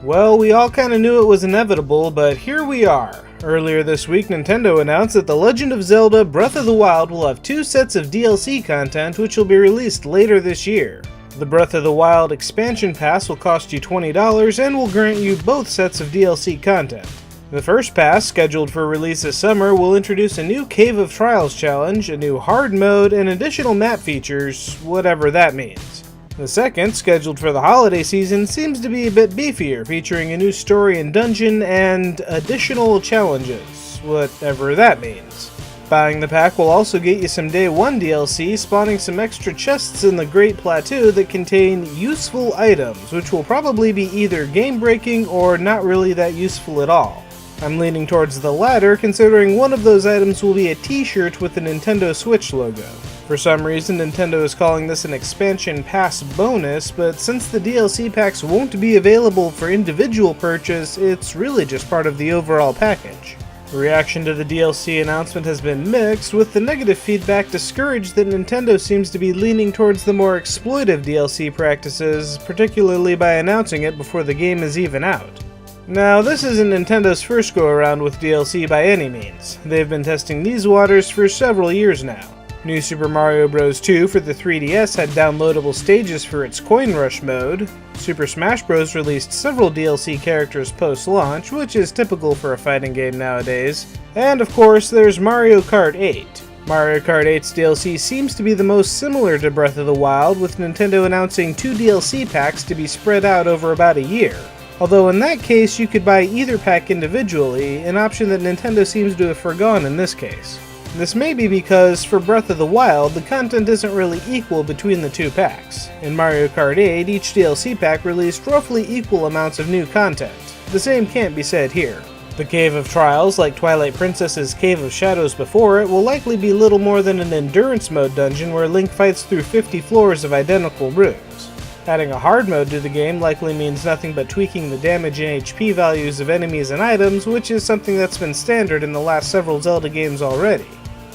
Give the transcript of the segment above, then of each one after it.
Well, we all kinda knew it was inevitable, but here we are. Earlier this week, Nintendo announced that The Legend of Zelda Breath of the Wild will have 2 sets of DLC content which will be released later this year. The Breath of the Wild expansion pass will cost you $20 and will grant you both sets of DLC content. The first pass, scheduled for release this summer, will introduce a new Cave of Trials challenge, a new hard mode, and additional map features, whatever that means. The second, scheduled for the holiday season, seems to be a bit beefier, featuring a new story and dungeon and additional challenges, whatever that means. Buying the pack will also get you some Day 1 DLC, spawning some extra chests in the Great Plateau that contain useful items, which will probably be either game-breaking or not really that useful at all. I'm leaning towards the latter, considering one of those items will be a t-shirt with the Nintendo Switch logo. For some reason, Nintendo is calling this an expansion pass bonus, but since the DLC packs won't be available for individual purchase, it's really just part of the overall package. The reaction to the DLC announcement has been mixed, with the negative feedback discouraged that Nintendo seems to be leaning towards the more exploitive DLC practices, particularly by announcing it before the game is even out. Now, this isn't Nintendo's first go-around with DLC by any means. They've been testing these waters for several years now. New Super Mario Bros. 2 for the 3DS had downloadable stages for its Coin Rush mode. Super Smash Bros. Released several DLC characters post-launch, which is typical for a fighting game nowadays. And of course, there's Mario Kart 8. Mario Kart 8's DLC seems to be the most similar to Breath of the Wild, with Nintendo announcing 2 DLC packs to be spread out over about a year. Although in that case, you could buy either pack individually, an option that Nintendo seems to have forgone in this case. This may be because, for Breath of the Wild, the content isn't really equal between the 2 packs. In Mario Kart 8, each DLC pack released roughly equal amounts of new content. The same can't be said here. The Cave of Trials, like Twilight Princess's Cave of Shadows before it, will likely be little more than an endurance mode dungeon where Link fights through 50 floors of identical rooms. Adding a hard mode to the game likely means nothing but tweaking the damage and HP values of enemies and items, which is something that's been standard in the last several Zelda games already.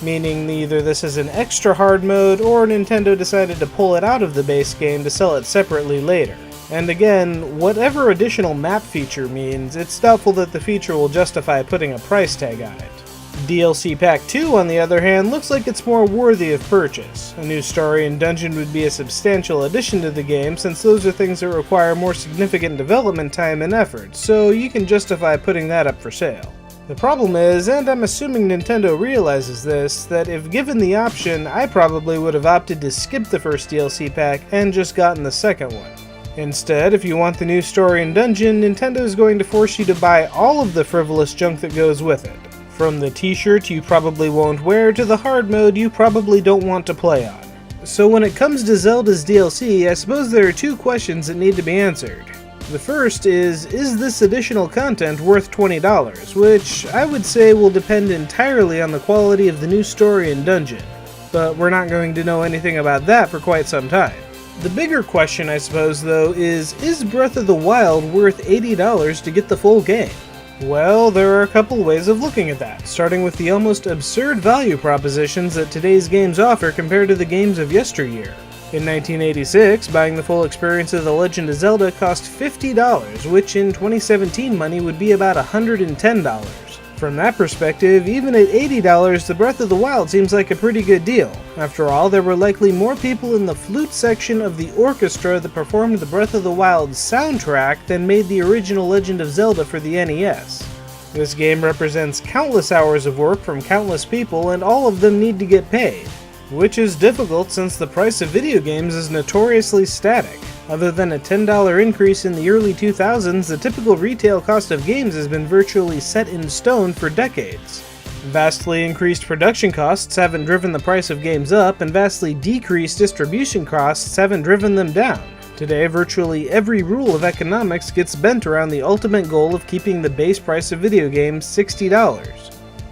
Meaning either this is an extra hard mode, or Nintendo decided to pull it out of the base game to sell it separately later. And again, whatever additional map feature means, it's doubtful that the feature will justify putting a price tag on it. DLC Pack 2, on the other hand, looks like it's more worthy of purchase. A new story and dungeon would be a substantial addition to the game, since those are things that require more significant development time and effort, so you can justify putting that up for sale. The problem is, and I'm assuming Nintendo realizes this, that if given the option, I probably would have opted to skip the first DLC pack and just gotten the second one. Instead, if you want the new story and dungeon, Nintendo is going to force you to buy all of the frivolous junk that goes with it. From the t-shirt you probably won't wear to the hard mode you probably don't want to play on. So when it comes to Zelda's DLC, I suppose there are 2 questions that need to be answered. The first is this additional content worth $20, which I would say will depend entirely on the quality of the new story and dungeon, but we're not going to know anything about that for quite some time. The bigger question, I suppose, though, is Breath of the Wild worth $80 to get the full game? Well, there are a couple ways of looking at that, starting with the almost absurd value propositions that today's games offer compared to the games of yesteryear. In 1986, buying the full experience of The Legend of Zelda cost $50, which in 2017 money would be about $110. From that perspective, even at $80, the Breath of the Wild seems like a pretty good deal. After all, there were likely more people in the flute section of the orchestra that performed the Breath of the Wild soundtrack than made the original Legend of Zelda for the NES. This game represents countless hours of work from countless people, and all of them need to get paid. Which is difficult since the price of video games is notoriously static. Other than a $10 increase in the early 2000s, the typical retail cost of games has been virtually set in stone for decades. Vastly increased production costs haven't driven the price of games up, and vastly decreased distribution costs haven't driven them down. Today, virtually every rule of economics gets bent around the ultimate goal of keeping the base price of video games $60.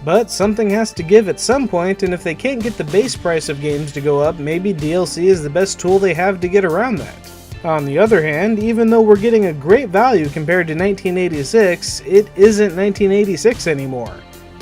But something has to give at some point, and if they can't get the base price of games to go up, maybe DLC is the best tool they have to get around that. On the other hand, even though we're getting a great value compared to 1986, it isn't 1986 anymore.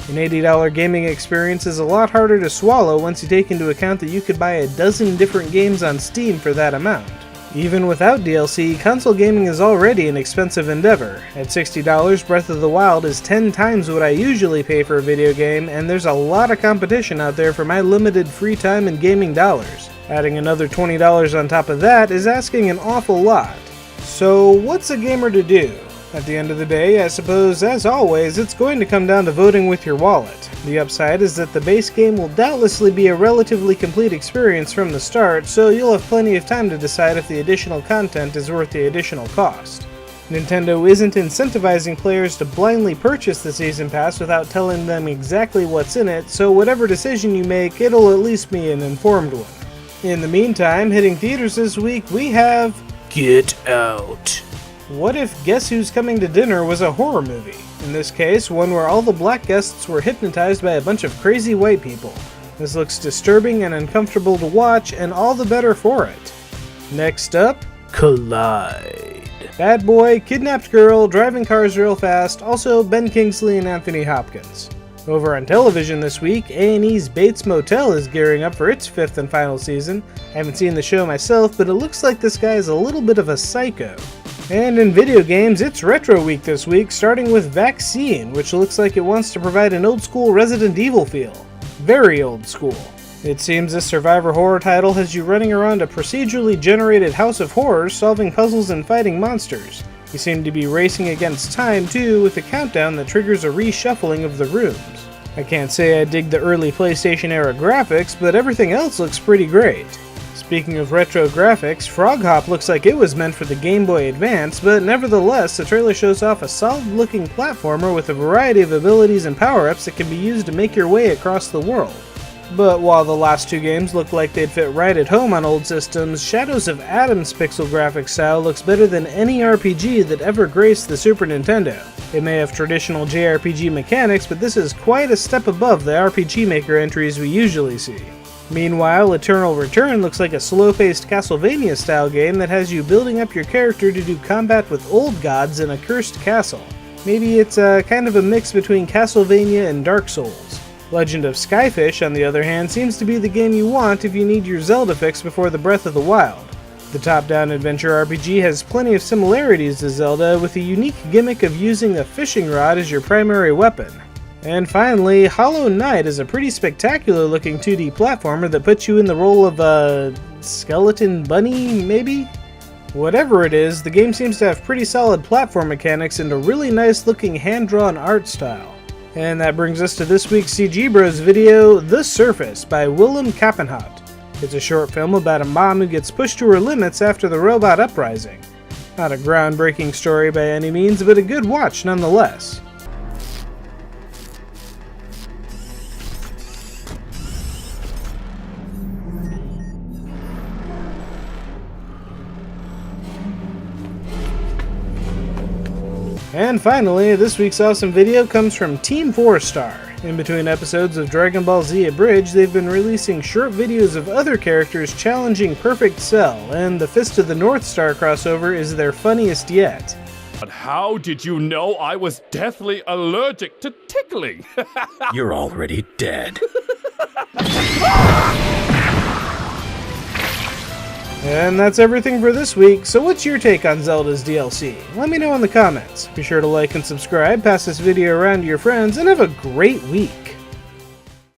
An $80 gaming experience is a lot harder to swallow once you take into account that you could buy a dozen different games on Steam for that amount. Even without DLC, console gaming is already an expensive endeavor. At $60, Breath of the Wild is 10 times what I usually pay for a video game, and there's a lot of competition out there for my limited free time and gaming dollars. Adding another $20 on top of that is asking an awful lot. So what's a gamer to do? At the end of the day, I suppose, as always, it's going to come down to voting with your wallet. The upside is that the base game will doubtlessly be a relatively complete experience from the start, so you'll have plenty of time to decide if the additional content is worth the additional cost. Nintendo isn't incentivizing players to blindly purchase the Season Pass without telling them exactly what's in it, so whatever decision you make, it'll at least be an informed one. In the meantime, hitting theaters this week, we have Get Out. What if Guess Who's Coming to Dinner was a horror movie? In this case, one where all the black guests were hypnotized by a bunch of crazy white people. This looks disturbing and uncomfortable to watch, and all the better for it. Next up, Collide. Bad boy, kidnapped girl, driving cars real fast, also Ben Kingsley and Anthony Hopkins. Over on television this week, A&E's Bates Motel is gearing up for its 5th and final season. I haven't seen the show myself, but it looks like this guy is a little bit of a psycho. And in video games, it's Retro Week this week, starting with Vaccine, which looks like it wants to provide an old-school Resident Evil feel. Very old school. It seems this survivor horror title has you running around a procedurally generated house of horrors, solving puzzles and fighting monsters. You seem to be racing against time, too, with a countdown that triggers a reshuffling of the rooms. I can't say I dig the early PlayStation-era graphics, but everything else looks pretty great. Speaking of retro graphics, Frog Hop looks like it was meant for the Game Boy Advance, but nevertheless, the trailer shows off a solid-looking platformer with a variety of abilities and power-ups that can be used to make your way across the world. But while the last two games look like they'd fit right at home on old systems, Shadows of Adam's pixel graphics style looks better than any RPG that ever graced the Super Nintendo. It may have traditional JRPG mechanics, but this is quite a step above the RPG Maker entries we usually see. Meanwhile, Eternal Return looks like a slow-paced Castlevania-style game that has you building up your character to do combat with old gods in a cursed castle. Maybe it's kind of a mix between Castlevania and Dark Souls. Legend of Skyfish, on the other hand, seems to be the game you want if you need your Zelda fix before the Breath of the Wild. The top-down adventure RPG has plenty of similarities to Zelda, with a unique gimmick of using a fishing rod as your primary weapon. And finally, Hollow Knight is a pretty spectacular-looking 2D platformer that puts you in the role of a skeleton bunny, maybe? Whatever it is, the game seems to have pretty solid platform mechanics and a really nice-looking hand-drawn art style. And that brings us to this week's CGBros video, The Surface by Willem Kappenhout. It's a short film about a mom who gets pushed to her limits after the robot uprising. Not a groundbreaking story by any means, but a good watch nonetheless. And finally, this week's awesome video comes from Team 4-Star. In between episodes of Dragon Ball Z Abridged, they've been releasing short videos of other characters challenging Perfect Cell, and the Fist of the North Star crossover is their funniest yet. But how did you know I was deathly allergic to tickling? You're already dead. And that's everything for this week, so what's your take on Zelda's DLC? Let me know in the comments. Be sure to like and subscribe, pass this video around to your friends, and have a great week!